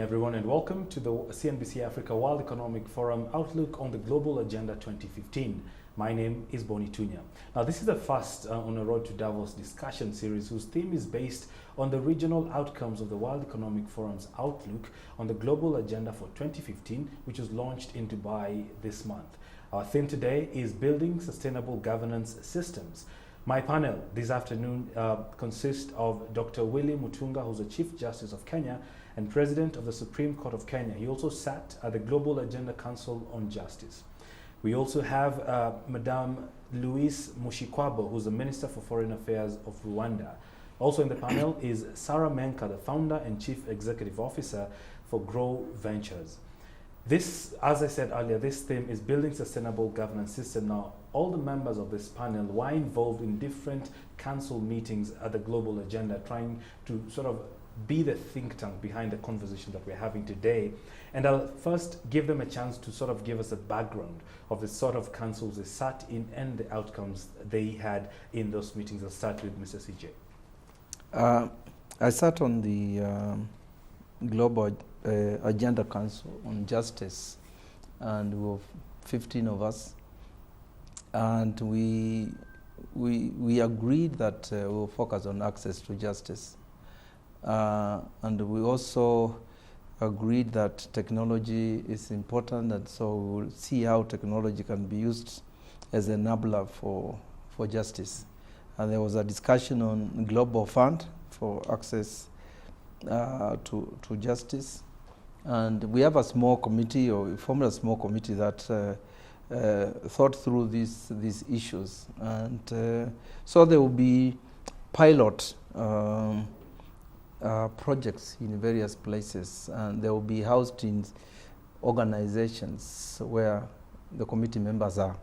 everyone, and welcome to the CNBC Africa World Economic Forum Outlook on the Global Agenda 2015. My name is BONNEY TUNYA. Now, this is the first on a Road to Davos discussion series whose theme is based on the regional outcomes of the World Economic Forum's Outlook on the Global Agenda for 2015, which was launched in Dubai this month. Our theme today is Building Sustainable Governance Systems. My panel this afternoon consists of Dr. Willy Mutunga, who's the Chief Justice of Kenya and President of the Supreme Court of Kenya. He also sat at the Global Agenda Council on Justice. We also have Madame Louise Mushikwabo, who's the Minister for Foreign Affairs of Rwanda. Also in the panel is Sara Menker, the Founder and Chief Executive Officer for Gro Ventures. This, as I said earlier, this theme is Building Sustainable Governance System. Now, all the members of this panel were involved in different council meetings at the Global Agenda, trying to sort of be the think tank behind the conversation that we're having today. And I'll first give them a chance to sort of give us a background of the sort of councils they sat in and the outcomes they had in those meetings. I'll start with Mr. CJ. I sat on the Global Agenda Council on Justice, and we were 15 of us, and we agreed that we will focus on access to justice, and we also agreed that technology is important, and so we will see how technology can be used as an enabler for justice. And there was a discussion on Global Fund for access to justice. And we have a small committee, or we formed a small committee that thought through these issues. And so there will be pilot projects in various places, and they will be housed in organizations where the committee members are,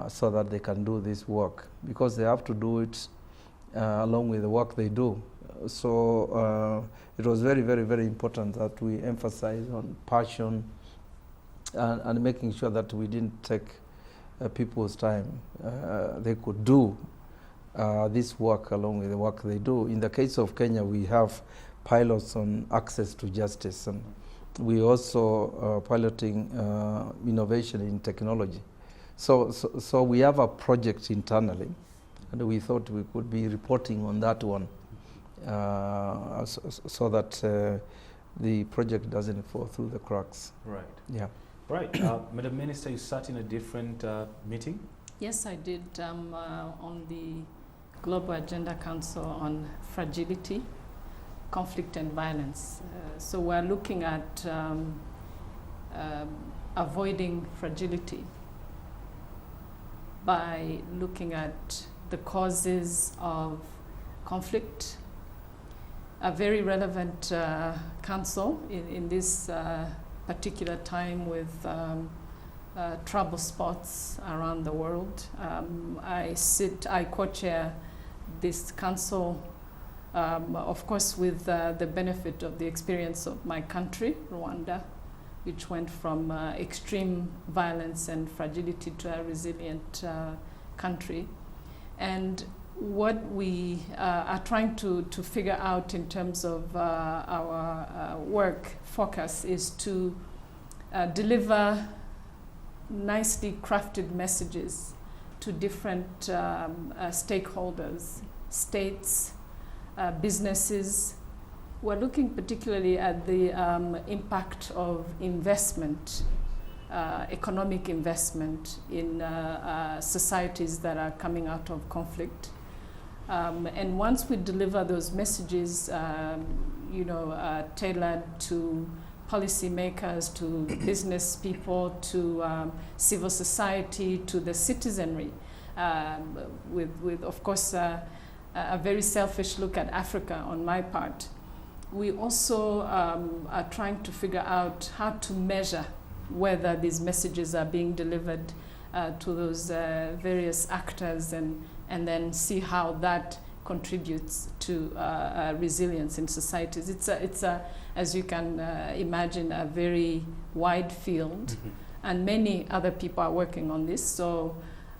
so that they can do this work, because they have to do it along with the work they do. So it was very, very, very important that we emphasize on passion and making sure that we didn't take people's time. They could do this work along with the work they do. In the case of Kenya, we have pilots on access to justice, and we also piloting innovation in technology. So we have a project internally, and we thought we could be reporting on that one, so that the project doesn't fall through the cracks. Right. Yeah. Right. Madam Minister, you sat in a different meeting? Yes, I did, on the Global Agenda Council on Fragility, Conflict and Violence. So we're looking at avoiding fragility by looking at the causes of conflict. A very relevant council in this particular time with trouble spots around the world. I co-chair this council, of course, with the benefit of the experience of my country, Rwanda, which went from extreme violence and fragility to a resilient country. And what we are trying to figure out in terms of our work focus is to deliver nicely crafted messages to different stakeholders, states, businesses. We're looking particularly at the impact of investment, economic investment in societies that are coming out of conflict. And once we deliver those messages, tailored to policymakers, to business people, to civil society, to the citizenry, with of course, a very selfish look at Africa on my part. We also are trying to figure out how to measure whether these messages are being delivered to those various actors, and then see how that contributes to resilience in societies. It's as you can imagine, a very wide field, mm-hmm. and many other people are working on this. So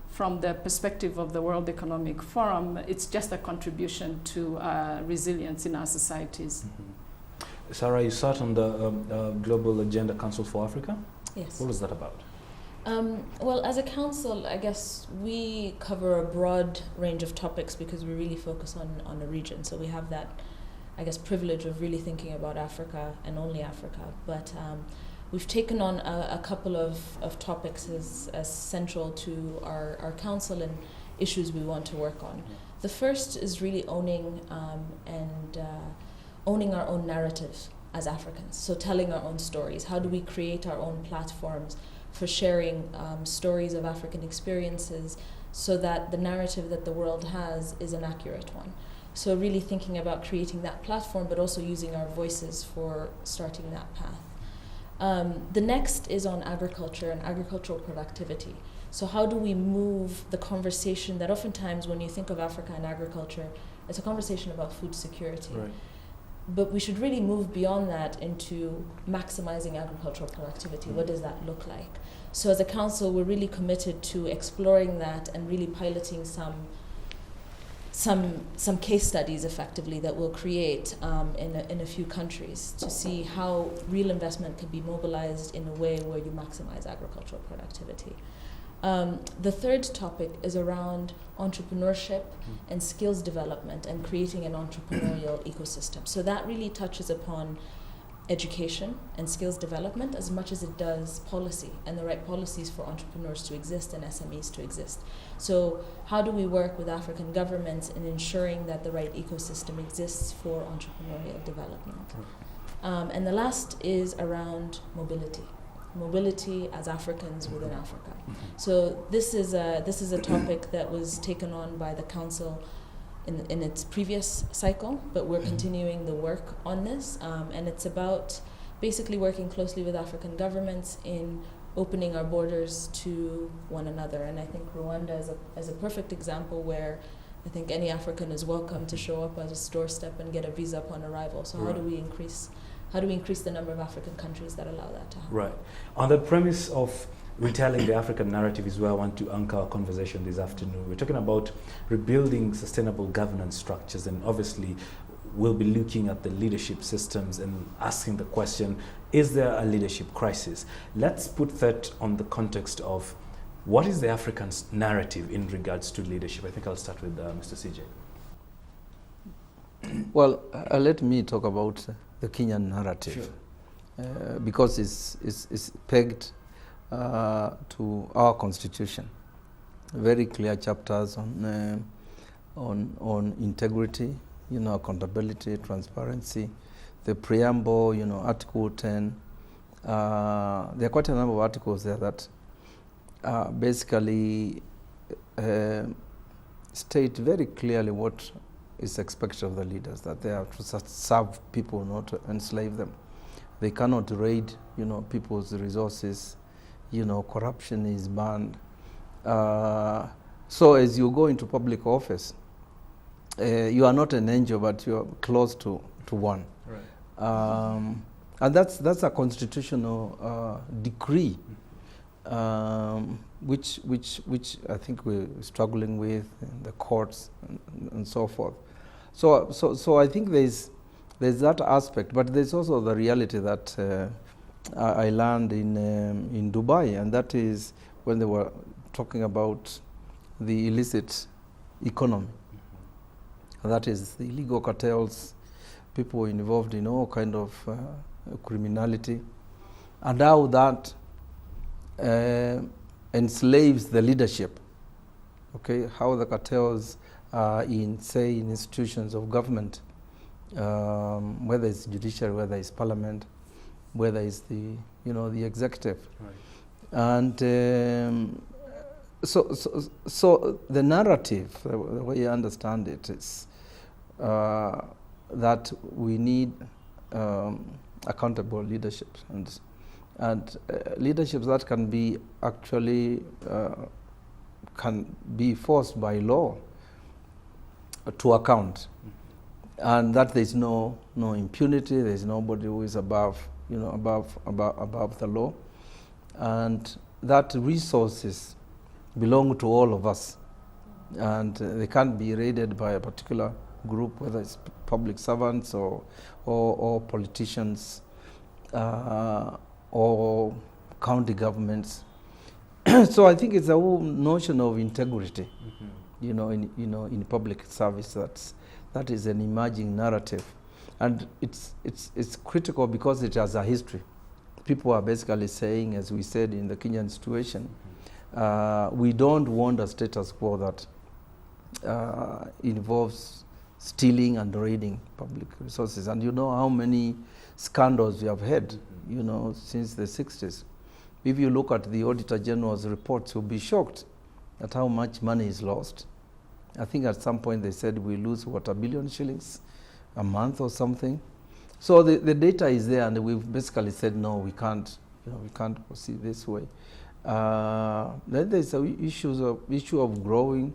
from the perspective of the World Economic Forum, it's just a contribution to resilience in our societies. Mm-hmm. Sarah, you sat on the Global Agenda Council for Africa. Yes. What was that about? Well, as a council, I guess we cover a broad range of topics because we really focus on a region. So we have that, I guess, privilege of really thinking about Africa and only Africa. But we've taken on a couple of topics as central to our council and issues we want to work on. The first is really owning owning our own narrative as Africans. So telling our own stories. How do we create our own platforms for sharing stories of African experiences so that the narrative that the world has is an accurate one? So really thinking about creating that platform, but also using our voices for starting that path. The next is on agriculture and agricultural productivity. So how do we move the conversation that oftentimes when you think of Africa and agriculture, it's a conversation about food security. Right. But we should really move beyond that into maximizing agricultural productivity. What does that look like? So as a council, we're really committed to exploring that and really piloting some case studies effectively that we'll create in a few countries to see how real investment can be mobilized in a way where you maximize agricultural productivity. The third topic is around entrepreneurship and skills development and creating an entrepreneurial ecosystem. So that really touches upon education and skills development as much as it does policy and the right policies for entrepreneurs to exist and SMEs to exist. So how do we work with African governments in ensuring that the right ecosystem exists for entrepreneurial development? And the last is around mobility as Africans within Africa. So this is a topic that was taken on by the council in its previous cycle, but we're continuing the work on this, and it's about basically working closely with African governments in opening our borders to one another. And I think Rwanda is a perfect example where I think any African is welcome to show up at a doorstep and get a visa upon arrival. So how do we increase the number of African countries that allow that to happen? Right. On the premise of retelling the African narrative is where I want to anchor our conversation this afternoon. We're talking about rebuilding sustainable governance structures, and obviously we'll be looking at the leadership systems and asking the question, is there a leadership crisis? Let's put that on the context of what is the African narrative in regards to leadership? I think I'll start with Mr. CJ. Well, let me talk about the Kenyan narrative, because it's pegged to our constitution. Very clear chapters on integrity, accountability, transparency. The preamble, Article 10. There are quite a number of articles there that basically state very clearly what is expected of the leaders, that they have to serve people, not to enslave them. They cannot raid, people's resources. Corruption is banned. So as you go into public office, you are not an angel, but you are close to one. Right. And that's a constitutional decree, which I think we're struggling with in the courts and so forth. So I think there's that aspect, but there's also the reality that I learned in Dubai, and that is when they were talking about the illicit economy. That is the illegal cartels, people involved in all kind of criminality, and how that enslaves the leadership. Okay, how the cartels in institutions of government, whether it's judiciary, whether it's parliament, whether it's the executive, right. And so the narrative, the way you understand it, is that we need accountable leadership and leaderships that can be actually can be forced by law to account, and that there's no impunity. There's nobody who is above the law, and that resources belong to all of us, and they can't be raided by a particular group, whether it's public servants or politicians or county governments. So I think it's a whole notion of integrity, in public service. That is an emerging narrative, and it's critical because it has a history. People are basically saying, as we said in the Kenyan situation, we don't want a status quo that involves stealing and raiding public resources. And you know how many scandals we have had, since the 60s. If you look at the Auditor General's reports, you'll be shocked at how much money is lost. I think at some point they said we lose, what, 1 billion shillings a month or something. So the data is there, and we've basically said, no, we can't proceed this way. Then there's the issue of growing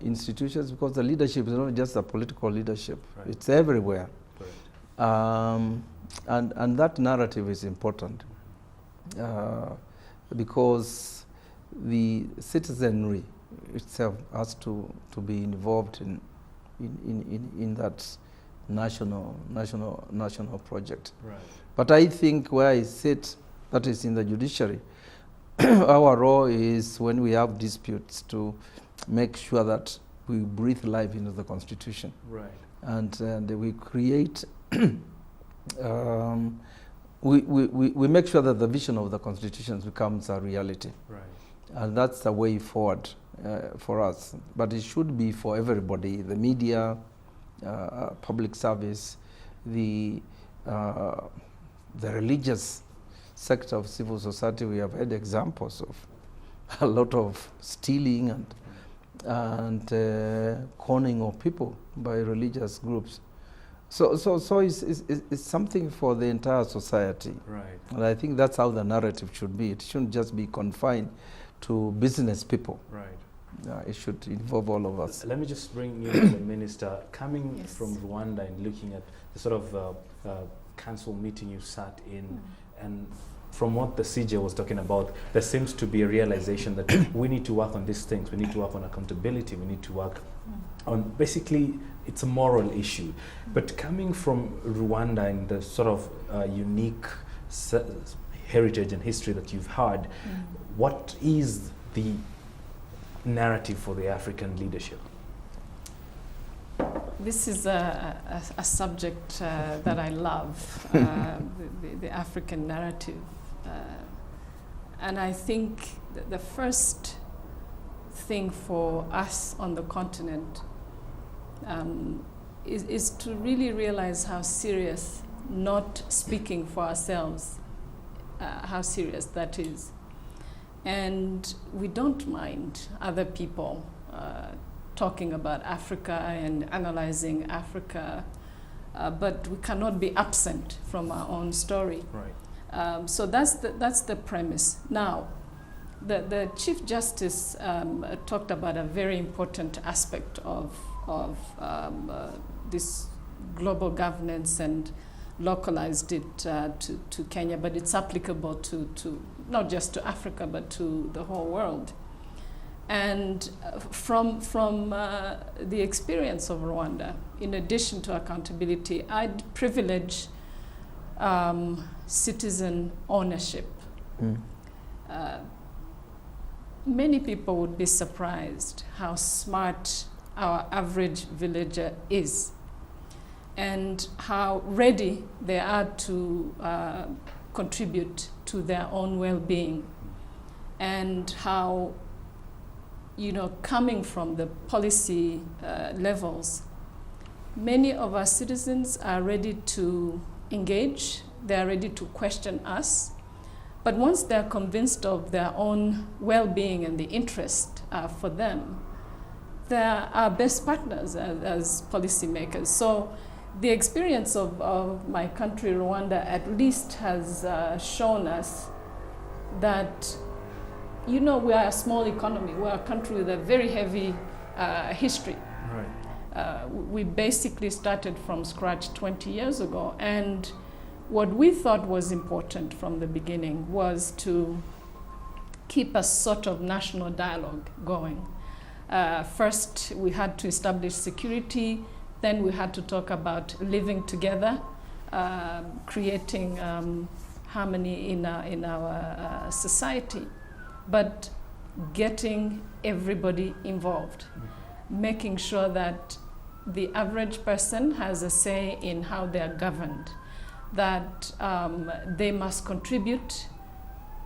institutions, because the leadership is not just a political leadership, right. It's everywhere. Right. And that narrative is important. Because the citizenry itself has to be involved in that national project. Right. But I think where I sit, that is in the judiciary, our role is when we have disputes to make sure that we breathe life into the Constitution. Right. And we create we make sure that the vision of the Constitution becomes a reality. Right. And that's the way forward for us. But it should be for everybody, the media, public service, the religious sector of civil society. We have had examples of a lot of stealing and conning of people by religious groups. So it's something for the entire society. Right. And I think that's how the narrative should be. It shouldn't just be confined to business people. Right. It should involve all of us. Let me just bring you the minister. Coming yes. from Rwanda and looking at the sort of council meeting you sat in, and from what the CJ was talking about, there seems to be a realization that we need to work on these things. We need to work on accountability. We need to work on, basically, it's a moral issue. But coming from Rwanda and the sort of unique heritage and history that you've had, what is the narrative for the African leadership? This is a subject that I love, the African narrative. And I think the first thing for us on the continent is to really realize how serious not speaking for ourselves, how serious that is. And we don't mind other people talking about Africa and analyzing Africa, but we cannot be absent from our own story. Right. So that's the premise. Now, the Chief Justice talked about a very important aspect of this global governance and localized it to Kenya, but it's applicable to not just to Africa, but to the whole world. And from the experience of Rwanda, in addition to accountability, I'd privilege citizen ownership. Many people would be surprised how smart our average villager is and how ready they are to contribute to their own well-being, and how, coming from the policy levels, many of our citizens are ready to engage, they are ready to question us, but once they're convinced of their own well-being and the interest for them, they're our best partners as policymakers. So the experience of my country, Rwanda, at least has shown us that, we are a small economy. We're a country with a very heavy history. Right. We basically started from scratch 20 years ago. And what we thought was important from the beginning was to keep a sort of national dialogue going. First, we had to establish security Then we had to talk about living together, creating harmony in our society, but getting everybody involved, making sure that the average person has a say in how they are governed, that they must contribute,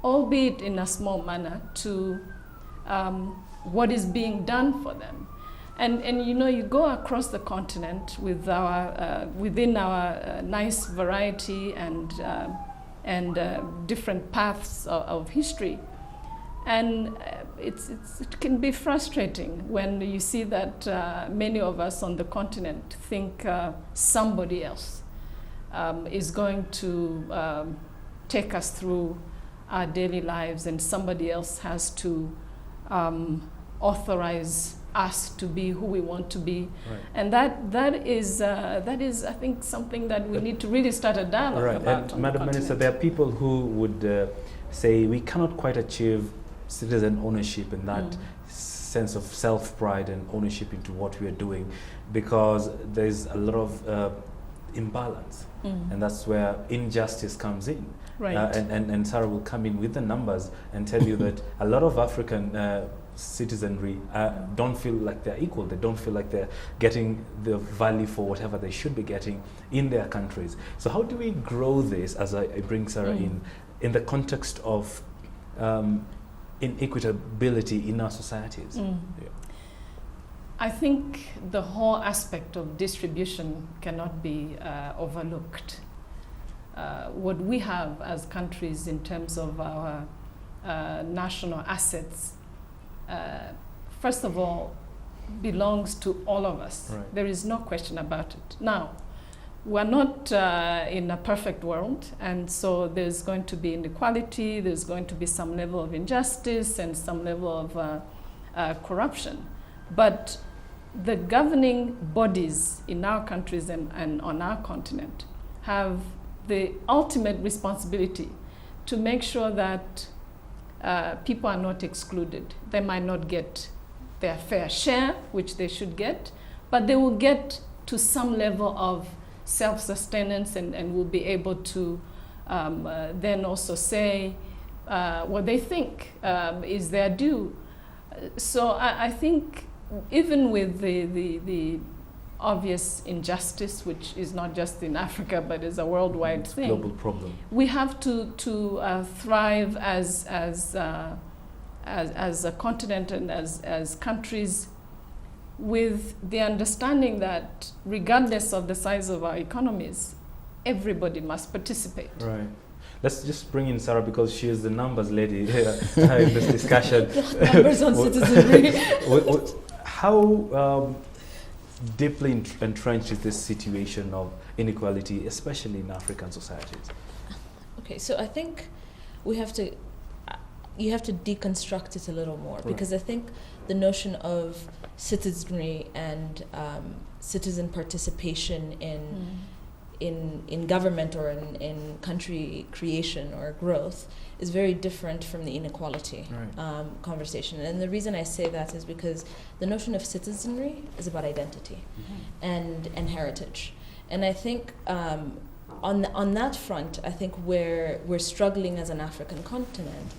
albeit in a small manner, to what is being done for them. And you know, you go across the continent with our within our nice variety and different paths of history, and it can be frustrating when you see that many of us on the continent think somebody else is going to take us through our daily lives, and somebody else has to authorize us to be who we want to be. Right. And that is I think something that we need to really start a dialogue about. And Madam Minister, there are people who would say we cannot quite achieve citizen ownership and that sense of self-pride and ownership into what we are doing, because there's a lot of imbalance, and that's where injustice comes in. Right. And Sarah will come in with the numbers and tell you that a lot of African citizenry don't feel like they're equal. They don't feel like they're getting the value for whatever they should be getting in their countries. So how do we grow this, as I bring Sarah in the context of inequitability in our societies? Yeah. I think the whole aspect of distribution cannot be overlooked. What we have as countries in terms of our national assets, first of all, belongs to all of us. Right. There is no question about it. Now, we're not in a perfect world, and so there's going to be inequality, there's going to be some level of injustice and some level of corruption. But the governing bodies in our countries and on our continent have the ultimate responsibility to make sure that people are not excluded. They might not get their fair share, which they should get, but they will get to some level of self-sustenance and will be able to then also say what they think is their due. So I think even with the obvious injustice, which is not just in Africa but is a worldwide thing, global problem, we have to thrive as a continent and as countries, with the understanding that regardless of the size of our economies, everybody must participate. Right. Let's just bring in Sarah, because she is the numbers lady here in this discussion. Numbers on citizenry. How deeply entrenched is this situation of inequality, especially in African societies? Okay, so I think you have to deconstruct it a little more, because I think the notion of citizenry and citizen participation in government or in country creation or growth is very different from the inequality conversation. And the reason I say that is because the notion of citizenry is about identity and heritage. And I think on that front, I think where we're struggling as an African continent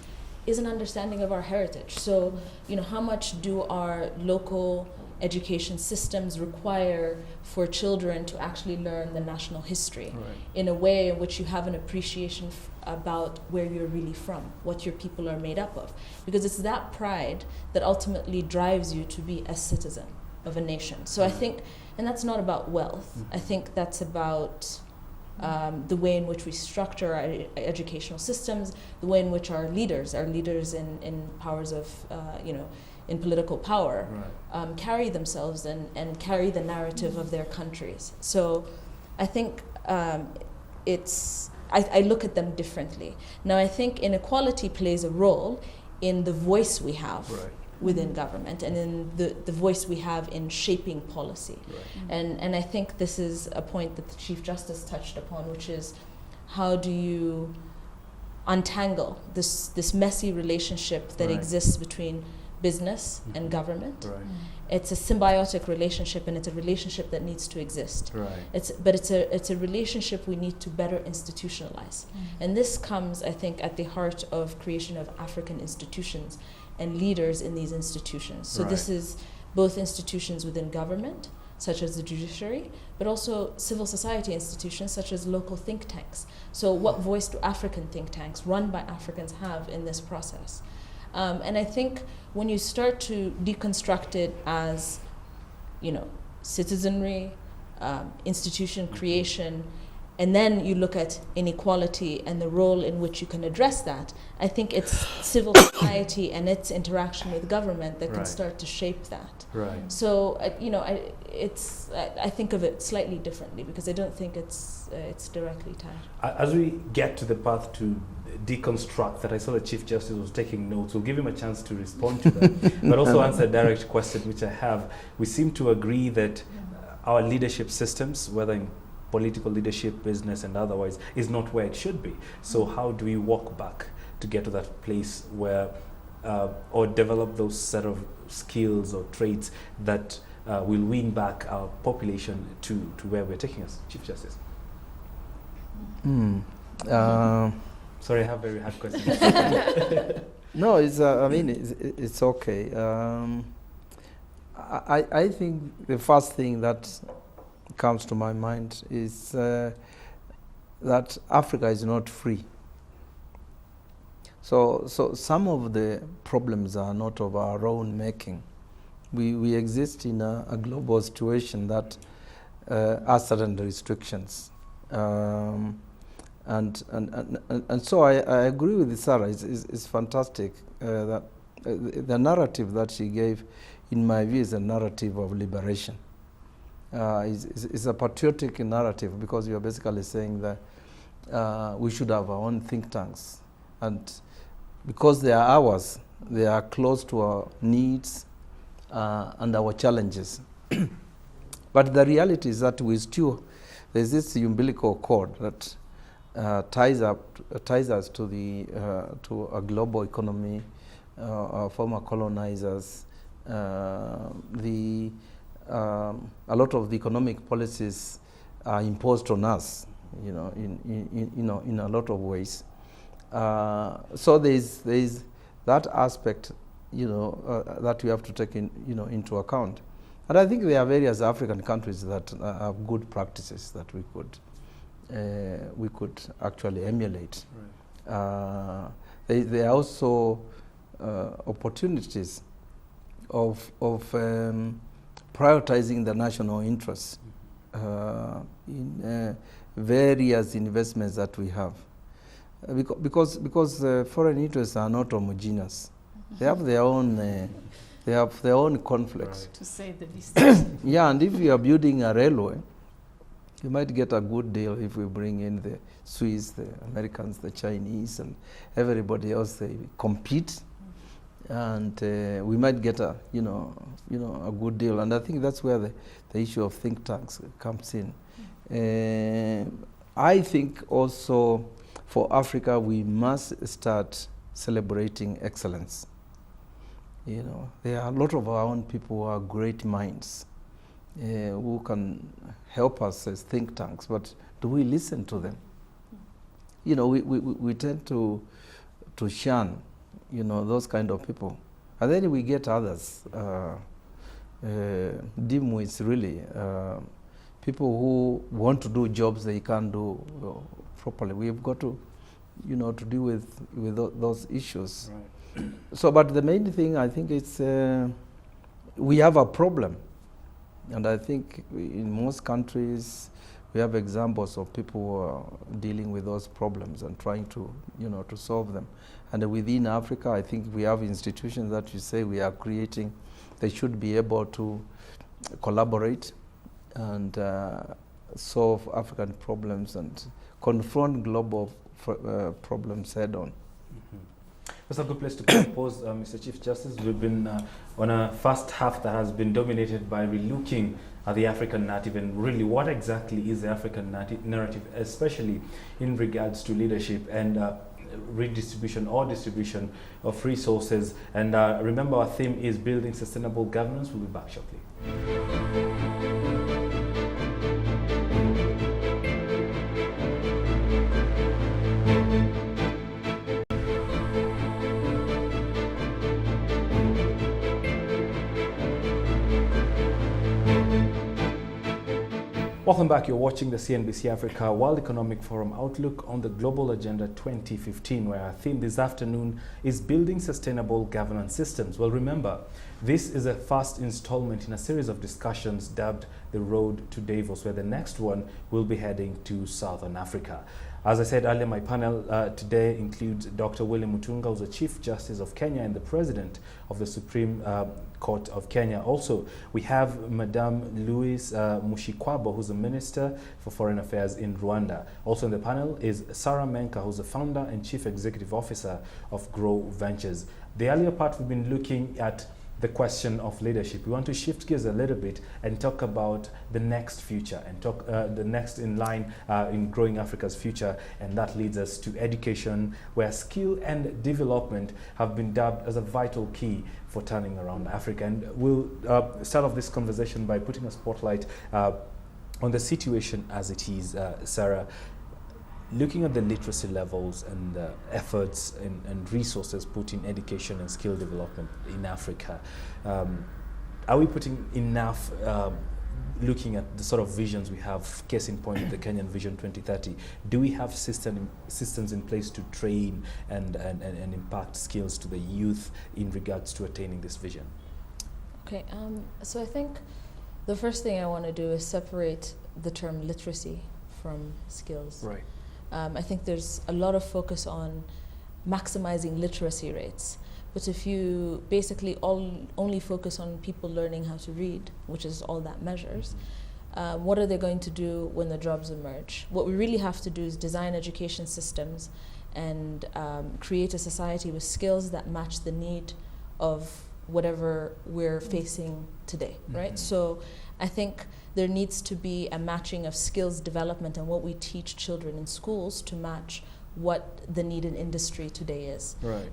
is an understanding of our heritage. So, you know, how much do our local education systems require for children to actually learn the national history in a way in which you have an appreciation about where you're really from, what your people are made up of? Because it's that pride that ultimately drives you to be a citizen of a nation. So I think, and that's not about wealth, I think that's about the way in which we structure our educational systems, the way in which our leaders in powers of, in political power, carry themselves and carry the narrative of their countries. So I think I look at them differently. Now, I think inequality plays a role in the voice we have within government and in the voice we have in shaping policy. And I think this is a point that the Chief Justice touched upon, which is how do you untangle this messy relationship that exists between business and government. Right. It's a symbiotic relationship, and it's a relationship that needs to exist. Right. But it's a relationship we need to better institutionalize. And this comes, I think, at the heart of creation of African institutions and leaders in these institutions. So this is both institutions within government, such as the judiciary, but also civil society institutions such as local think tanks. So what voice do African think tanks run by Africans have in this process? And I think when you start to deconstruct it as, citizenry, institution creation, and then you look at inequality and the role in which you can address that, I think it's civil society and its interaction with government that can start to shape that. Right. So, I think of it slightly differently because I don't think it's directly tied. As we get to the path to deconstruct that, I saw the Chief Justice was taking notes. We'll give him a chance to respond to that, but also answer a direct question which I have. We seem to agree that our leadership systems, whether in political leadership, business, and otherwise, is not where it should be. So how do we walk back to get to that place where, or develop those set of skills or traits that will win back our population to where we're taking us, Chief Justice? Sorry, I have very hard questions. No, it's. It's okay. I think the first thing that comes to my mind is that Africa is not free. So some of the problems are not of our own making. We exist in a global situation that has certain restrictions. And so I agree with Sarah. It's fantastic that the narrative that she gave, in my view, is a narrative of liberation. It's a patriotic narrative because you're basically saying that we should have our own think tanks, and because they are ours, they are close to our needs and our challenges. But the reality is that there's this umbilical cord that ties us to a global economy, our former colonizers. A lot of the economic policies are imposed on us, in a lot of ways. So there's that aspect, that we have to take into account. And I think there are various African countries that have good practices that we could actually emulate. Right. There are also opportunities of prioritizing the national interests in various investments that we have, because foreign interests are not homogeneous. They have their own conflicts. Right. To say the least. Yeah, and if you are building a railway, you might get a good deal if we bring in the Swiss, the Americans, the Chinese, and everybody else. They compete, and we might get a good deal. And I think that's where the issue of think tanks comes in. I think also for Africa we must start celebrating excellence. There are a lot of our own people who are great minds, who can help us as think tanks, but do we listen to them? We tend to shun, those kind of people. And then we get others, dimwits really, people who want to do jobs they can't do properly. We've got to, to deal with those issues. Right. So, but the main thing, I think, it's we have a problem. And I think in most countries, we have examples of people who are dealing with those problems and trying to, to solve them. And within Africa, I think we have institutions that you say we are creating. They should be able to collaborate and solve African problems and confront global problems head on. That's a good place to pause, Mr. Chief Justice. We've been on a first half that has been dominated by relooking at the African narrative and really what exactly is the African narrative, especially in regards to leadership. And redistribution or distribution of resources. And remember, our theme is building sustainable governance. We'll be back shortly. Welcome back. You're watching the CNBC Africa World Economic Forum Outlook on the Global Agenda 2015, where our theme this afternoon is building sustainable governance systems. Well, remember, this is a first installment in a series of discussions dubbed The Road to Davos, where the next one will be heading to Southern Africa. As I said earlier, my panel today includes Dr. Willy Mutunga, who's the Chief Justice of Kenya and the President of the Supreme Court of Kenya. Also, we have Madame Louise Mushikwabo, who's the Minister for Foreign Affairs in Rwanda. Also in the panel is Sara Menker, who's the Founder and Chief Executive Officer of Gro Ventures. The earlier part, we've been looking at the question of leadership. We want to shift gears a little bit and talk about the next future and talk the next in line in growing Africa's future, and that leads us to education, where skill and development have been dubbed as a vital key for turning around Africa. And we'll start off this conversation by putting a spotlight on the situation as it is. Sarah, looking at the literacy levels and efforts and resources put in education and skill development in Africa, are we putting enough, looking at the sort of visions we have, case in point, the Kenyan Vision 2030, do we have systems in place to train and impact skills to the youth in regards to attaining this vision? Okay, so I think the first thing I want to do is separate the term literacy from skills. Right. I think there's a lot of focus on maximizing literacy rates, but if you basically only focus on people learning how to read, which is all that measures, what are they going to do when the jobs emerge? What we really have to do is design education systems and create a society with skills that match the need of whatever we're facing today, right? So I think there needs to be a matching of skills development and what we teach children in schools to match what the need in industry today is. Right.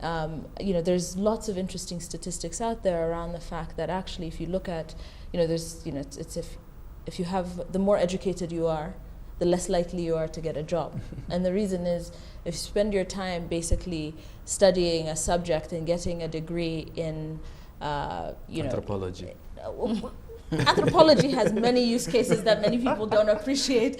You know, there's lots of interesting statistics out there around the fact that actually, if you look at, you know, there's, you know, it's if you have, the more educated you are, the less likely you are to get a job. And the reason is, if you spend your time basically studying a subject and getting a degree in, you anthropology. Anthropology has many use cases that many people don't appreciate,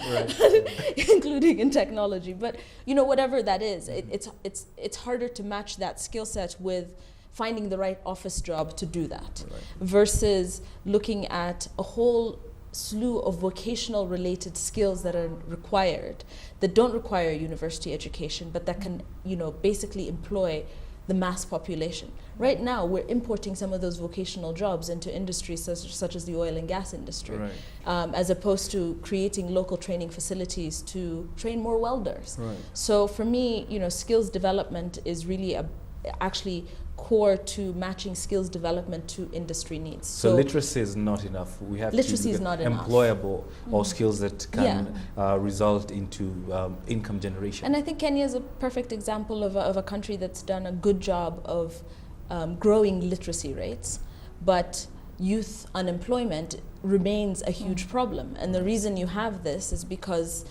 including in technology. But you know, whatever that is, it's harder to match that skill set with finding the right office job to do that, versus looking at a whole slew of vocational related skills that are required, that don't require university education, but that can, you know, basically employ the mass population. Right now, we're importing some of those vocational jobs into industries such as the oil and gas industry, as opposed to creating local training facilities to train more welders. So for me, you know, skills development is really actually core to matching skills development to industry needs. So literacy is not enough. We have literacy to is not employable or skills that can result into income generation. And I think Kenya is a perfect example of a country that's done a good job of growing literacy rates, but youth unemployment remains a huge problem. And the reason you have this is because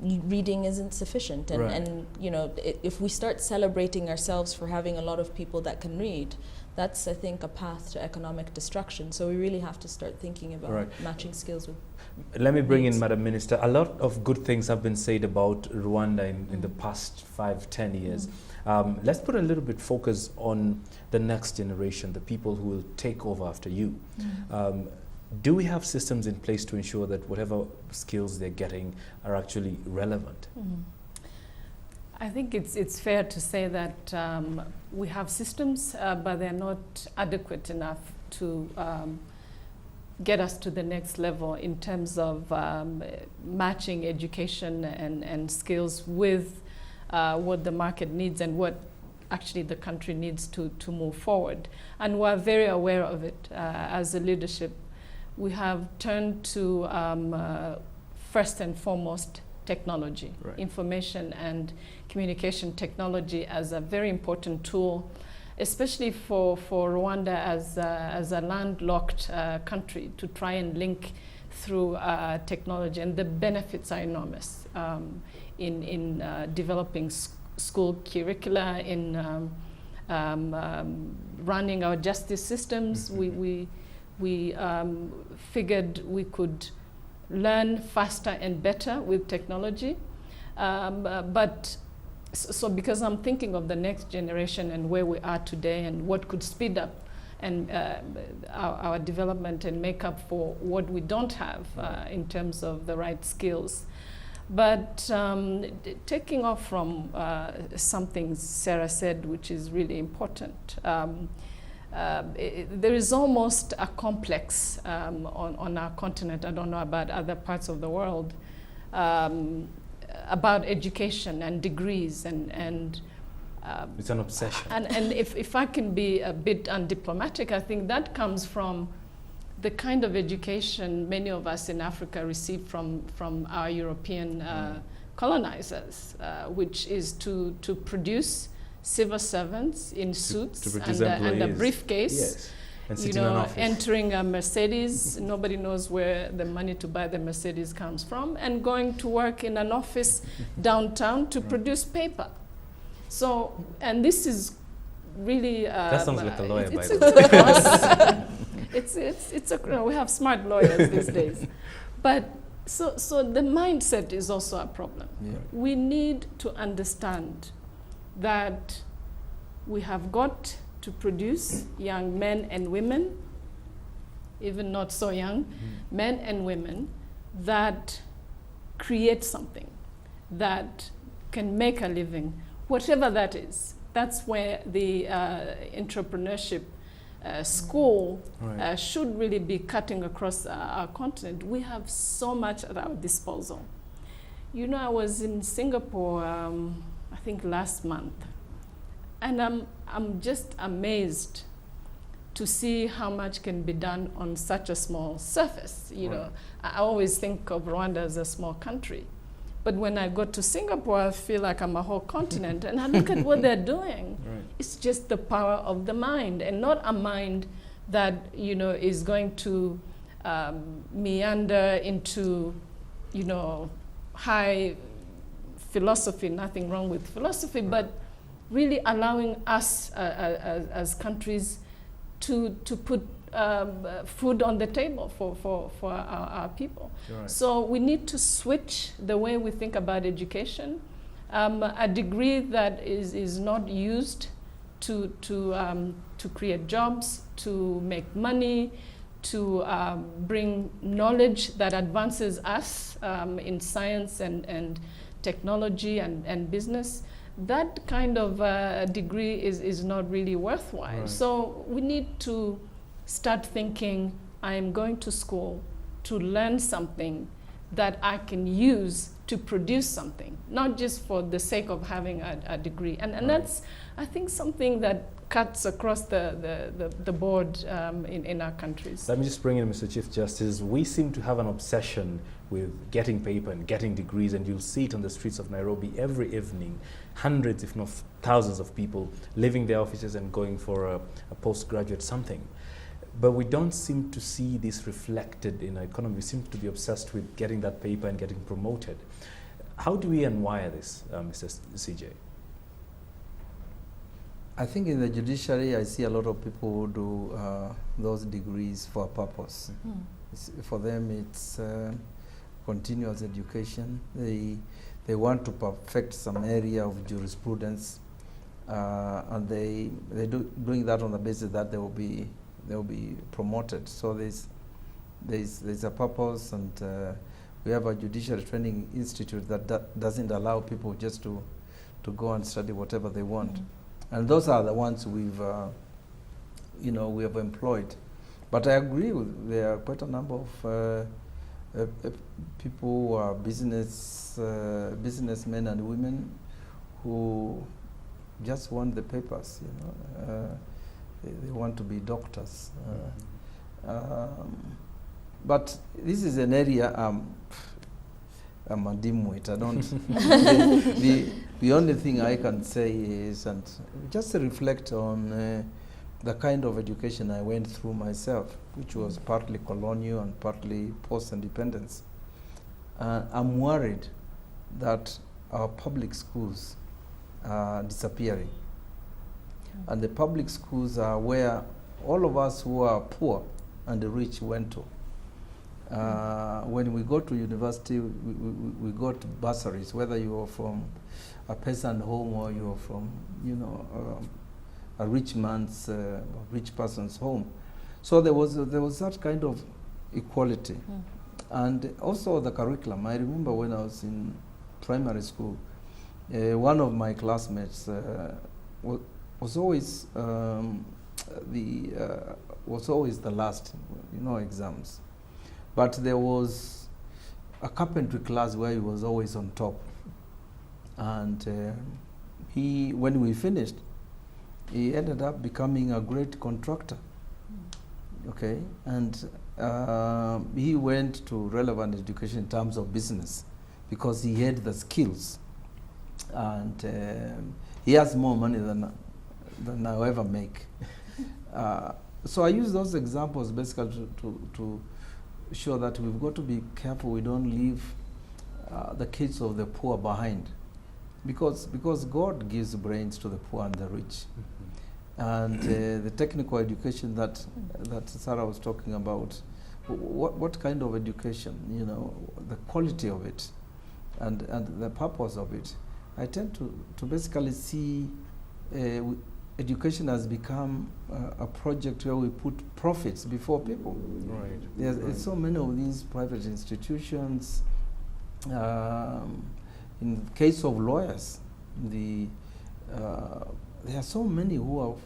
reading isn't sufficient, and you know, if we start celebrating ourselves for having a lot of people that can read, that's, I think, a path to economic destruction. So we really have to start thinking about matching skills with Let me bring in Madam Minister. A lot of good things have been said about Rwanda in the past 5-10 years. Let's put a little bit focus on the next generation, the people who will take over after you. Do we have systems in place to ensure that whatever skills they're getting are actually relevant? I think it's fair to say that we have systems, but they're not adequate enough to get us to the next level in terms of matching education and skills with what the market needs and what actually the country needs to move forward. And we're very aware of it as a leadership. We have turned to, first and foremost, technology, Right. information and communication technology as a very important tool, especially for Rwanda as a landlocked country, to try and link through technology. And the benefits are enormous in developing school curricula, in running our justice systems. Mm-hmm. We figured we could learn faster and better with technology. So because I'm thinking of the next generation and where we are today and what could speed up and our development and make up for what we don't have in terms of the right skills. But taking off from something Sarah said, which is really important, there is almost a complex on our continent, I don't know about other parts of the world, about education and degrees and it's an obsession. And if I can be a bit undiplomatic, I think that comes from the kind of education many of us in Africa received from our European colonizers, which is to produce civil servants in suits and a briefcase. Yes. And You sitting in an know, office. entering a Mercedes, nobody knows where the money to buy the Mercedes comes from, and going to work in an office downtown to produce paper. So, and this is really... That sounds like a lawyer, by it's the way. we have smart lawyers these days. But so the mindset is also a problem. Yeah. We need to understand that we have got to produce young men and women, even not so young, men and women that create something, that can make a living, whatever that is. That's where the entrepreneurship school should really be cutting across our continent. We have so much at our disposal. You know, I was in Singapore, I think last month, and I'm just amazed to see how much can be done on such a small surface. You know, I always think of Rwanda as a small country, but when I go to Singapore, I feel like I'm a whole continent, and I look at what they're doing. It's just the power of the mind, and not a mind that, you know, is going to meander into, you know, high philosophy. Nothing wrong with philosophy, but really allowing us as countries to put food on the table for our people. So we need to switch the way we think about education. A degree that is not used to create jobs, to make money, to bring knowledge that advances us in science and technology and business. That kind of degree is not really worthwhile. So we need to start thinking, I am going to school to learn something that I can use to produce something, not just for the sake of having a degree. And that's, I think, something that cuts across the board in our countries. Let me just bring in Mr. Chief Justice. We seem to have an obsession with getting paper and getting degrees, and you'll see it on the streets of Nairobi every evening. Hundreds, if not thousands of people leaving their offices and going for a postgraduate something. But we don't seem to see this reflected in our economy. We seem to be obsessed with getting that paper and getting promoted. How do we unwire this, Mr. CJ? I think in the judiciary, I see a lot of people who do those degrees for a purpose. For them, it's continuous education. They want to perfect some area of jurisprudence, and they doing that on the basis that they will be promoted. So there's a purpose, and we have a judiciary training institute that doesn't allow people just to go and study whatever they want. And those are the ones we have employed. But I agree with, there are quite a number of people who are businessmen and women who just want the papers, they want to be doctors. But this is an area, I'm a dimwit. I don't. The only thing I can say is, and just to reflect on the kind of education I went through myself, which was partly colonial and partly post-independence. I'm worried that our public schools are disappearing. And the public schools are where all of us who are poor and the rich went to. When we go to university, we got bursaries, whether you are from a peasant home or you are from, a rich person's home. So there was that kind of equality. And also the curriculum. I remember when I was in primary school, one of my classmates was always the last, exams. But there was a carpentry class where he was always on top. And when we finished, he ended up becoming a great contractor. Okay, and he went to relevant education in terms of business because he had the skills, and he has more money than I'll ever make. So I use those examples basically to show that we've got to be careful we don't leave the kids of the poor behind, because God gives brains to the poor and the rich. And the technical education that Sarah was talking about, what kind of education, the quality of it and the purpose of it. I tend to basically see education has become a project where we put profits before people. Right. There's so many of these private institutions. In the case of lawyers, there are so many who have,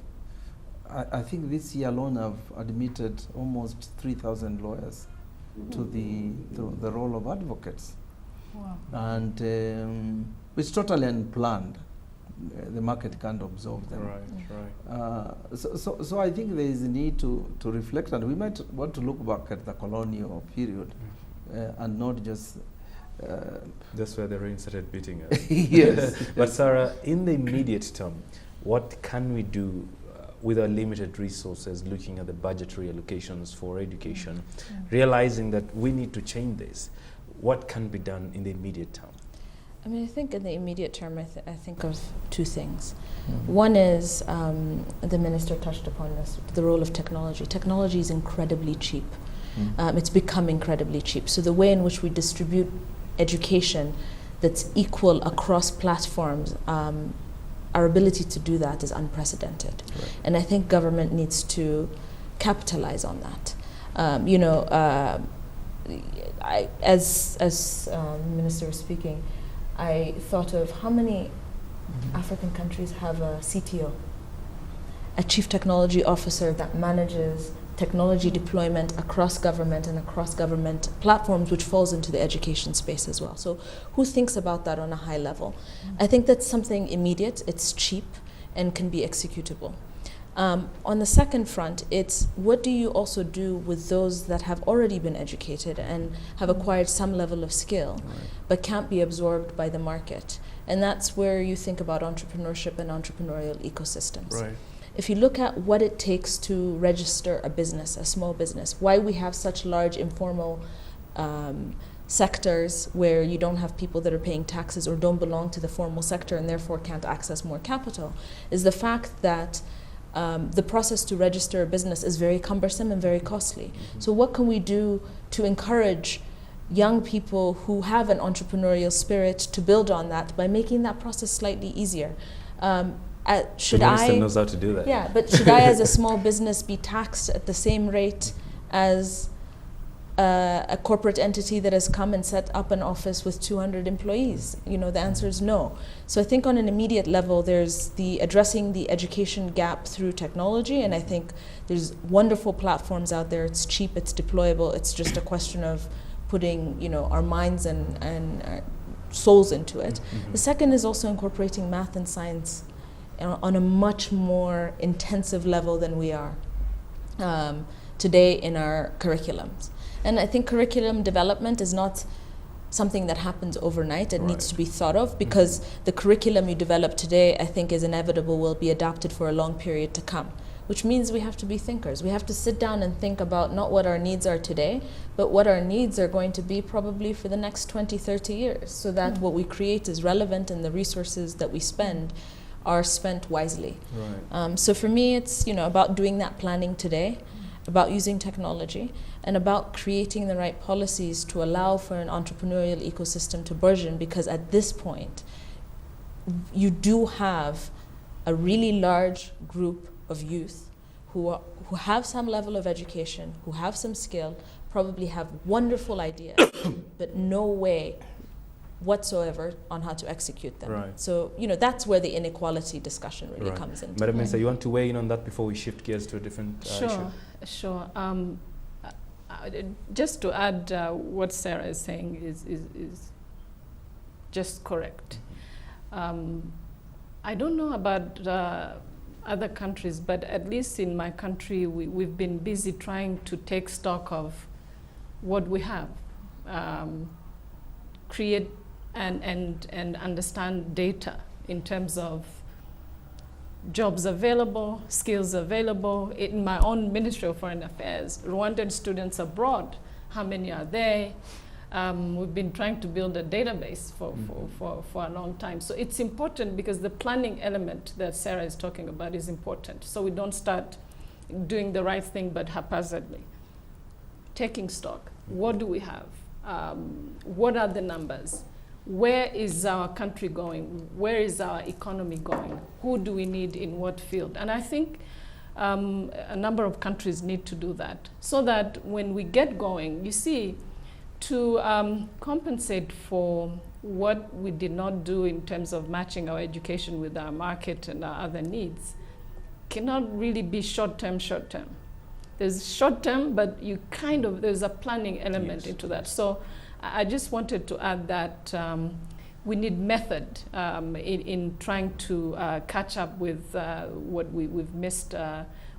I think this year alone have admitted almost 3,000 lawyers to the role of advocates. Wow. And it's totally unplanned. The market can't absorb them. Right. So I think there is a need to reflect, and we might want to look back at the colonial period and not just... That's where the rain started beating us. Yes. But Sarah, in the immediate term, what can we do with our limited resources, looking at the budgetary allocations for education, realizing that we need to change this? What can be done in the immediate term? I mean, I think in the immediate term, I think of two things. One is, the minister touched upon this, the role of technology. Technology is incredibly cheap. It's become incredibly cheap. So the way in which we distribute education that's equal across platforms, our ability to do that is unprecedented. Right. And I think government needs to capitalize on that. As the minister was speaking, I thought of how many African countries have a CTO, a chief technology officer that manages technology deployment across government and across government platforms, which falls into the education space as well. So who thinks about that on a high level? I think that's something immediate, it's cheap, and can be executable. On the second front, it's what do you also do with those that have already been educated and have acquired some level of skill, but can't be absorbed by the market? And that's where you think about entrepreneurship and entrepreneurial ecosystems. Right. If you look at what it takes to register a business, a small business, why we have such large informal sectors where you don't have people that are paying taxes or don't belong to the formal sector and therefore can't access more capital, is the fact that the process to register a business is very cumbersome and very costly. So what can we do to encourage young people who have an entrepreneurial spirit to build on that by making that process slightly easier? Should the minister I knows how to do that. Yeah, but should I as a small business be taxed at the same rate as a corporate entity that has come and set up an office with 200 employees? The answer is no. So I think on an immediate level, there's the addressing the education gap through technology, and I think there's wonderful platforms out there. It's cheap, it's deployable. It's just a question of putting, our minds and our souls into it. The second is also incorporating math and science on a much more intensive level than we are today in our curriculums. And I think curriculum development is not something that happens overnight and Right. needs to be thought of, because the curriculum you develop today, I think, is inevitable, will be adapted for a long period to come, which means we have to be thinkers. We have to sit down and think about not what our needs are today, but what our needs are going to be probably for the next 20, 30 years, so that what we create is relevant and the resources that we spend are spent wisely. Right. So for me, it's about doing that planning today, about using technology, and about creating the right policies to allow for an entrepreneurial ecosystem to burgeon, because at this point, you do have a really large group of youth who have some level of education, who have some skill, probably have wonderful ideas, but no way whatsoever on how to execute them. Right. So, that's where the inequality discussion really Right. comes into. Madam Minister, you want to weigh in on that before we shift gears to a different issue? Sure. Just to add, what Sarah is saying is just correct. I don't know about other countries, but at least in my country, we've been busy trying to take stock of what we have, create and understand data in terms of jobs available, skills available. In my own Ministry of Foreign Affairs, Rwandan students abroad, how many are there? We've been trying to build a database for a long time. So it's important, because the planning element that Sarah is talking about is important. So we don't start doing the right thing but haphazardly. Taking stock, what do we have? What are the numbers? Where is our country going? Where is our economy going? Who do we need in what field? And I think a number of countries need to do that, so that when we get going, you see, to compensate for what we did not do in terms of matching our education with our market and our other needs cannot really be short-term. There's short-term, but there's a planning element into that. So I just wanted to add that we need method in trying to catch up with what we've missed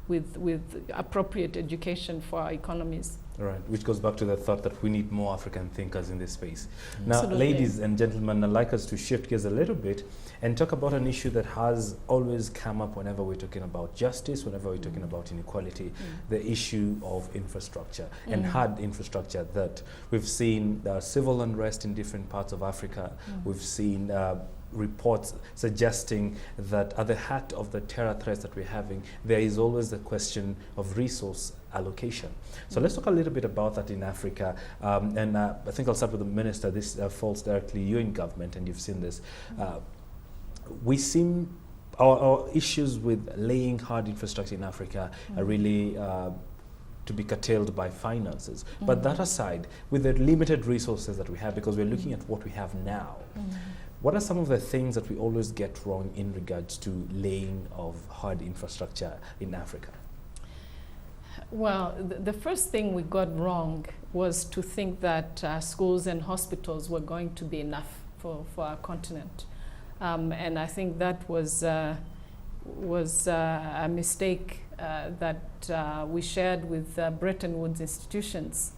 with appropriate education for our economies. Right, which goes back to the thought that we need more African thinkers in this space. Now, Absolutely. ladies and gentlemen, I'd like us to shift gears a little bit and talk about an issue that has always come up whenever we're talking about justice, whenever we're talking about inequality, the issue of infrastructure and hard infrastructure. That we've seen civil unrest in different parts of Africa. We've seen reports suggesting that at the heart of the terror threats that we're having, there is always the question of resource allocation. So let's talk a little bit about that in Africa. And I think I'll start with the Minister. This falls directly, you're in government and you've seen this. We seem, our issues with laying hard infrastructure in Africa are really to be curtailed by finances. But that aside, with the limited resources that we have, because we're looking at what we have now, what are some of the things that we always get wrong in regards to laying of hard infrastructure in Africa? Well, the first thing we got wrong was to think that schools and hospitals were going to be enough for our continent. And I think that was a mistake that we shared with Bretton Woods institutions,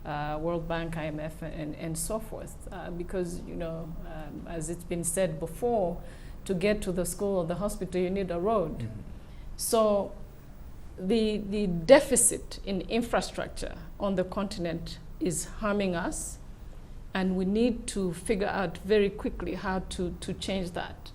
World Bank, IMF, and so forth. Because, as it's been said before, to get to the school or the hospital, you need a road. So the deficit in infrastructure on the continent is harming us, and we need to figure out very quickly how to change that.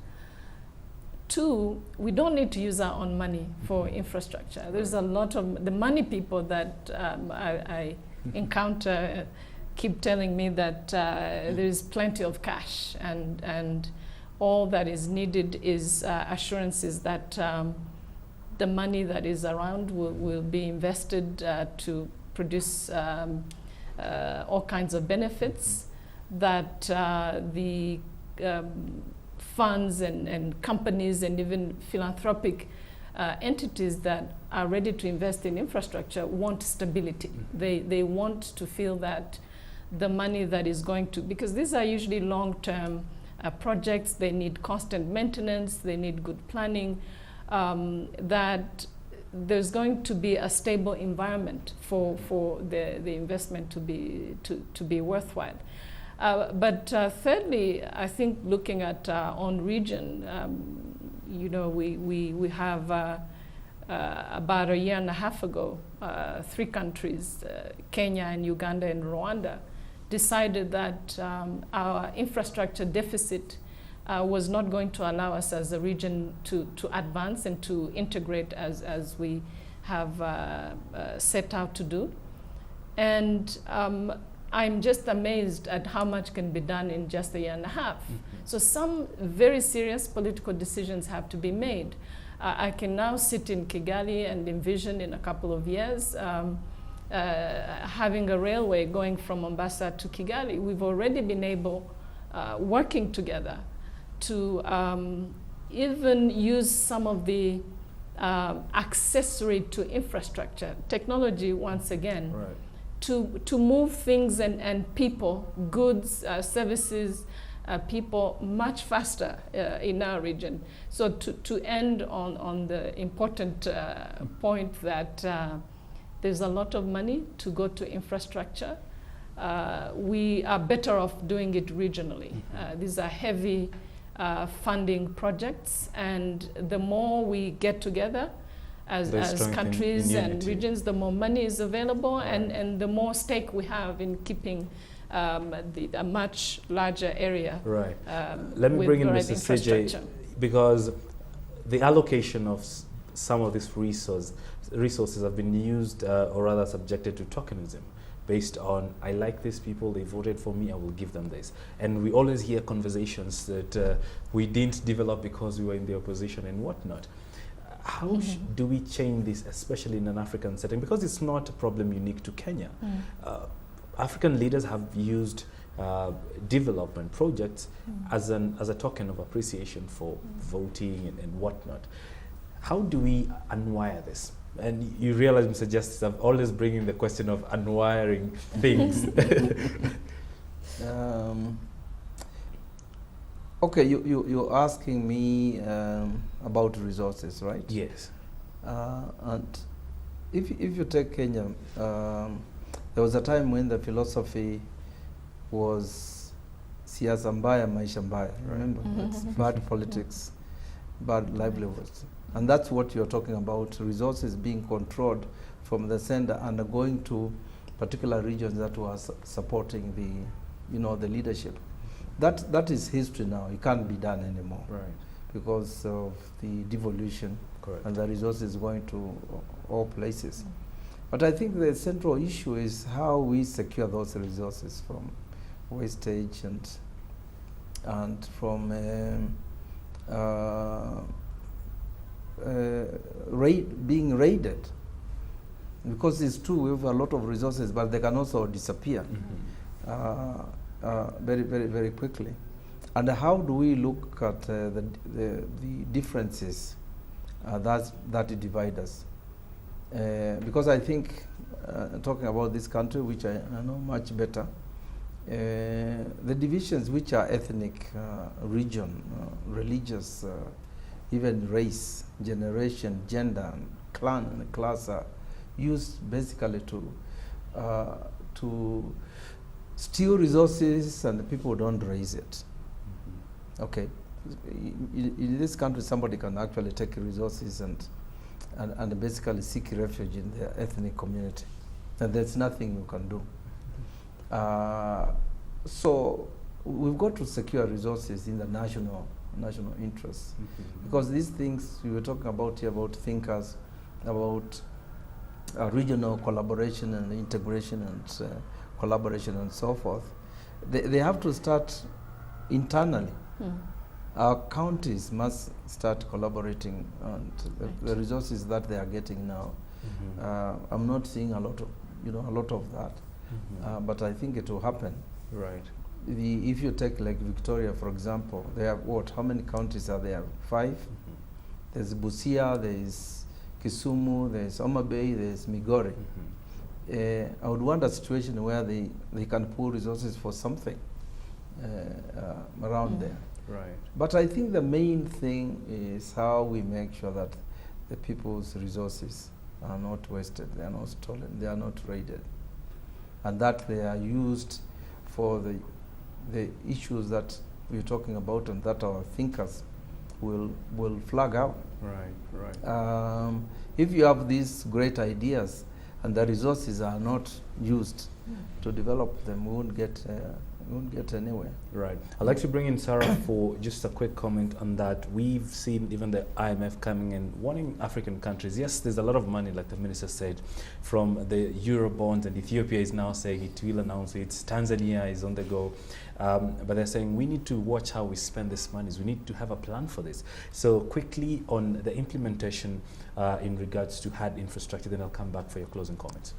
Two, we don't need to use our own money for infrastructure. There's a lot of the money people that I encounter keep telling me that there's plenty of cash, and all that is needed is assurances that the money that is around will be invested to produce all kinds of benefits, that the funds and companies and even philanthropic entities that are ready to invest in infrastructure want stability. They want to feel that the money that is going to, because these are usually long-term projects, they need constant maintenance, they need good planning, that there's going to be a stable environment for the investment to be worthwhile. But thirdly, I think looking at our own region, you know, we have about a year and a half ago, 3 countries, Kenya and Uganda and Rwanda, decided that our infrastructure deficit was not going to allow us as a region to advance and to integrate as we have set out to do. And I'm just amazed at how much can be done in just a year and a half. So some very serious political decisions have to be made. I can now sit in Kigali and envision in a couple of years having a railway going from Mombasa to Kigali. We've already been able, working together, to even use some of the accessory to infrastructure, technology once again, Right. to move things and people, goods, services, people much faster in our region. So to end on the important point that there's a lot of money to go to infrastructure. We are better off doing it regionally. These are heavy funding projects, and the more we get together as countries and regions, the more money is available, and the more stake we have in keeping a much larger area. Right. Let me bring in Mr. CJ, because the allocation of some of these resources have been used, or rather subjected to tokenism, based on, I like these people, they voted for me, I will give them this. And we always hear conversations that we didn't develop because we were in the opposition and whatnot. How do we change this, especially in an African setting? Because it's not a problem unique to Kenya. African leaders have used development projects as a token of appreciation for voting and whatnot. How do we unwire this? And you realize, Mr. Justice, I'm always bringing the question of unwiring things. Okay, you're asking me about resources, right? Yes. And if you take Kenya, there was a time when the philosophy was siasa mbaya, maisha mbaya. Remember, it's bad politics, bad livelihoods. And that's what you're talking about, resources being controlled from the center and going to particular regions that were supporting the leadership. That is history now. It can't be done anymore. Right. Because of the devolution. Correct. And the resources going to all places. But I think the central issue is how we secure those resources from wastage and from being raided. Because it's true, we have a lot of resources, but they can also disappear very, very, very quickly. And how do we look at the differences that divide us? Because I think, talking about this country, which I know much better, the divisions which are ethnic, region, religious, even race, generation, gender, and clan and class are used basically to steal resources, and the people don't raise it. Okay, in this country, somebody can actually take resources and basically seek refuge in their ethnic community, and there's nothing you can do. So we've got to secure resources in the national interests, because these things we were talking about here, about thinkers, about regional collaboration and integration and collaboration and so forth, they have to start internally. Our counties must start collaborating on the resources that they are getting now. I'm not seeing a lot of that, but I think it will happen. Right. If you take like Victoria, for example, they have what? How many counties are there? 5. There's Busia, there's Kisumu, there's Homa Bay, there's Migori. I would want a situation where they can pool resources for something around there. Right. But I think the main thing is how we make sure that the people's resources are not wasted, they are not stolen, they are not raided, and that they are used for the the issues that we're talking about and that our thinkers will flag out. If you have these great ideas and the resources are not used to develop them, we won't get anywhere. Right. I'd like to bring in Sarah for just a quick comment on that. We've seen even the IMF coming and warning African countries. Yes, there's a lot of money, like the minister said, from the Euro bonds, and Ethiopia is now saying it will announce it. Tanzania is on the go. But they're saying we need to watch how we spend this money. We need to have a plan for this. So quickly on the implementation in regards to hard infrastructure, then I'll come back for your closing comments.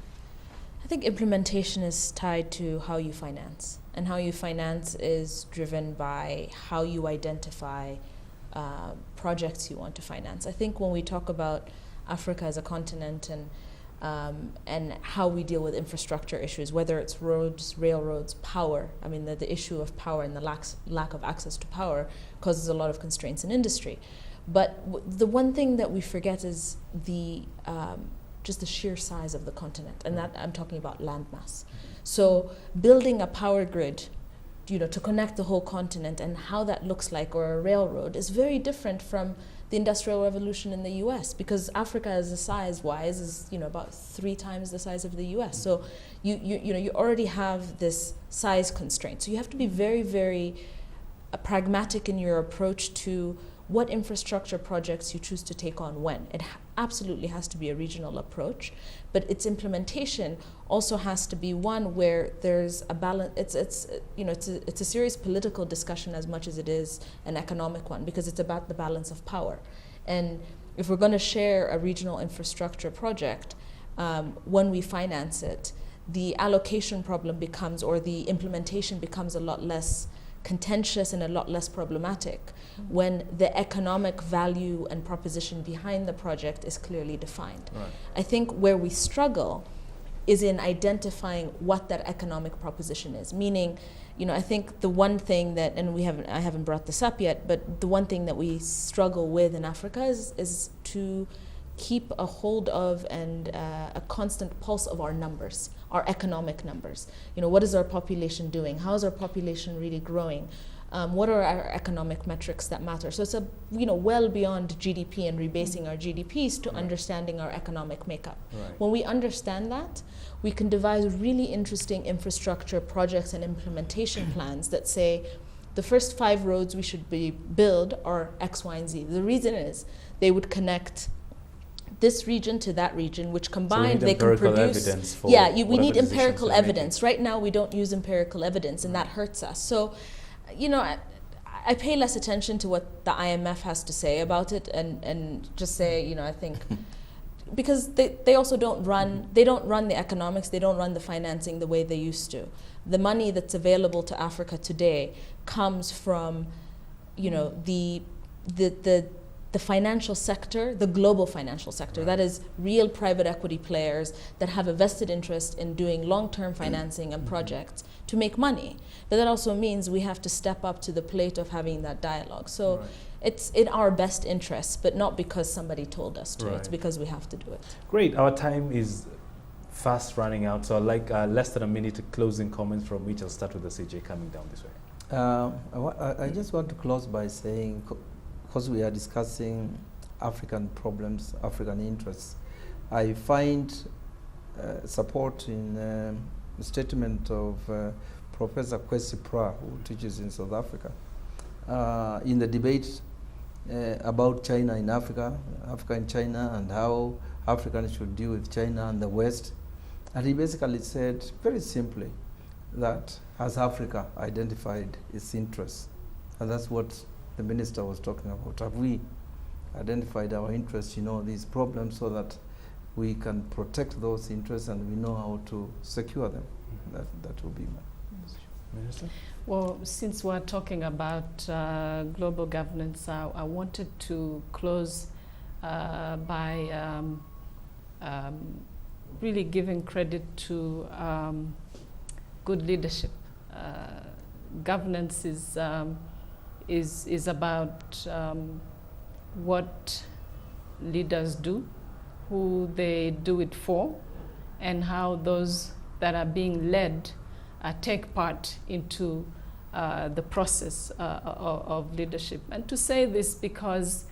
I think implementation is tied to how you finance. And how you finance is driven by how you identify projects you want to finance. I think when we talk about Africa as a continent and how we deal with infrastructure issues, whether it's roads, railroads, power, I mean the issue of power and the lack of access to power causes a lot of constraints in industry. But the one thing that we forget is just the sheer size of the continent, and that I'm talking about landmass. So building a power grid, to connect the whole continent and how that looks like, or a railroad, is very different from the Industrial Revolution in the US, because Africa as a size-wise is about 3 times the size of the US. So you already have this size constraint. So you have to be very, very pragmatic in your approach to what infrastructure projects you choose to take on when. It absolutely has to be a regional approach, but its implementation also has to be one where there's a balance. It's a serious political discussion as much as it is an economic one, because it's about the balance of power. And if we're going to share a regional infrastructure project, when we finance it, the allocation problem becomes, or the implementation becomes, a lot less contentious and a lot less problematic when the economic value and proposition behind the project is clearly defined. Right. I think where we struggle is in identifying what that economic proposition is. Meaning, I think the one thing that, and I haven't brought this up yet, but the one thing that we struggle with in Africa is to keep a hold of and a constant pulse of our numbers, our economic numbers. What is our population doing? How is our population really growing? What are our economic metrics that matter? So it's well beyond GDP and rebasing our GDPs to understanding our economic makeup. Right. When we understand that, we can devise really interesting infrastructure projects and implementation plans that say the first 5 roads we should build are X, Y, and Z. The reason is they would connect this region to that region, which combined they can produce. We need empirical evidence. Right now, we don't use empirical evidence, and that hurts us. So, I pay less attention to what the IMF has to say about it, and just say, I think, because they also don't run the economics, they don't run the financing the way they used to. The money that's available to Africa today comes from, the financial sector, the global financial sector, that is real private equity players that have a vested interest in doing long-term financing and projects to make money. But that also means we have to step up to the plate of having that dialogue. So it's in our best interest, but not because somebody told us to. It's because we have to do it. Great. Our time is fast running out, so I'd like less than a minute of closing comments, from which I'll start with the CJ coming down this way. I just want to close by saying, because we are discussing African problems, African interests, I find support in the statement of Professor Kwesi Pra, who teaches in South Africa, in the debate about China in Africa, Africa and China, and how Africans should deal with China and the West. And he basically said, very simply, that has Africa identified its interests? And that's what the minister was talking about. Have we identified our interests, these problems, so that we can protect those interests and we know how to secure them? That will be my message. Minister? Well, since we're talking about global governance, I wanted to close by really giving credit to good leadership. Governance is about what leaders do, who they do it for, and how those that are being led take part into the process of leadership. And to say this because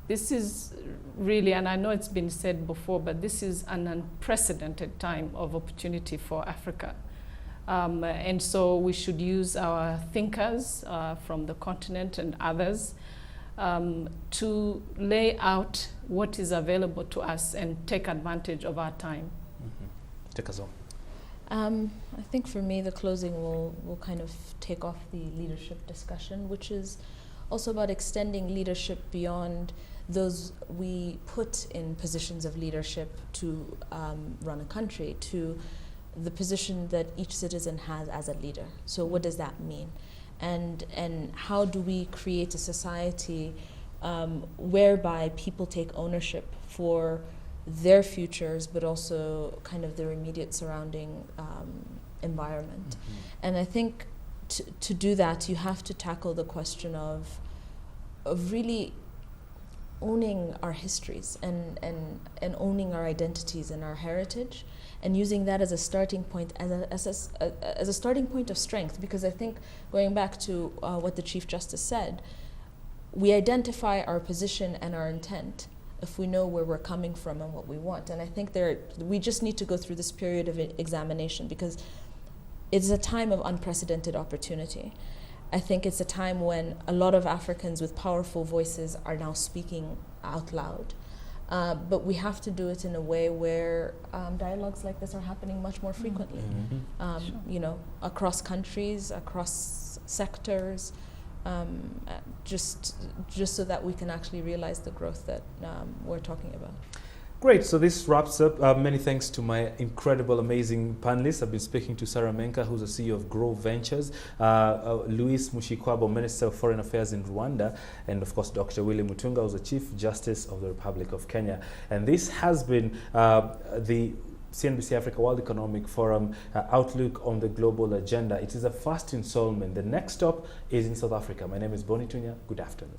this is really, and I know it's been said before, but this is an unprecedented time of opportunity for Africa. And so we should use our thinkers from the continent and others to lay out what is available to us and take advantage of our time. Mm-hmm. Take us on. I think for me, the closing will kind of take off the leadership discussion, which is also about extending leadership beyond those we put in positions of leadership to run a country, to the position that each citizen has as a leader. So what does that mean? And how do we create a society whereby people take ownership for their futures, but also kind of their immediate surrounding environment? Mm-hmm. And I think to do that, you have to tackle the question of really owning our histories and owning our identities and our heritage, and using that as a starting point, as a starting point of strength. Because I think, going back to what the Chief Justice said, we identify our position and our intent if we know where we're coming from and what we want. And I think we just need to go through this period of examination, because it's a time of unprecedented opportunity. I think it's a time when a lot of Africans with powerful voices are now speaking out loud. But we have to do it in a way where dialogues like this are happening much more frequently. Mm-hmm. Sure. You know, across countries, across sectors, just so that we can actually realize the growth that we're talking about. Great, so this wraps up. Many thanks to my incredible, amazing panelists. I've been speaking to Sara Menker, who's the CEO of Gro Ventures, Louise Mushikwabo, Minister of Foreign Affairs in Rwanda, and of course Dr. Willy Mutunga, who's the Chief Justice of the Republic of Kenya. And this has been the CNBC Africa World Economic Forum Outlook on the Global Agenda. It is a first installment. The next stop is in South Africa. My name is BONNEY. Good afternoon.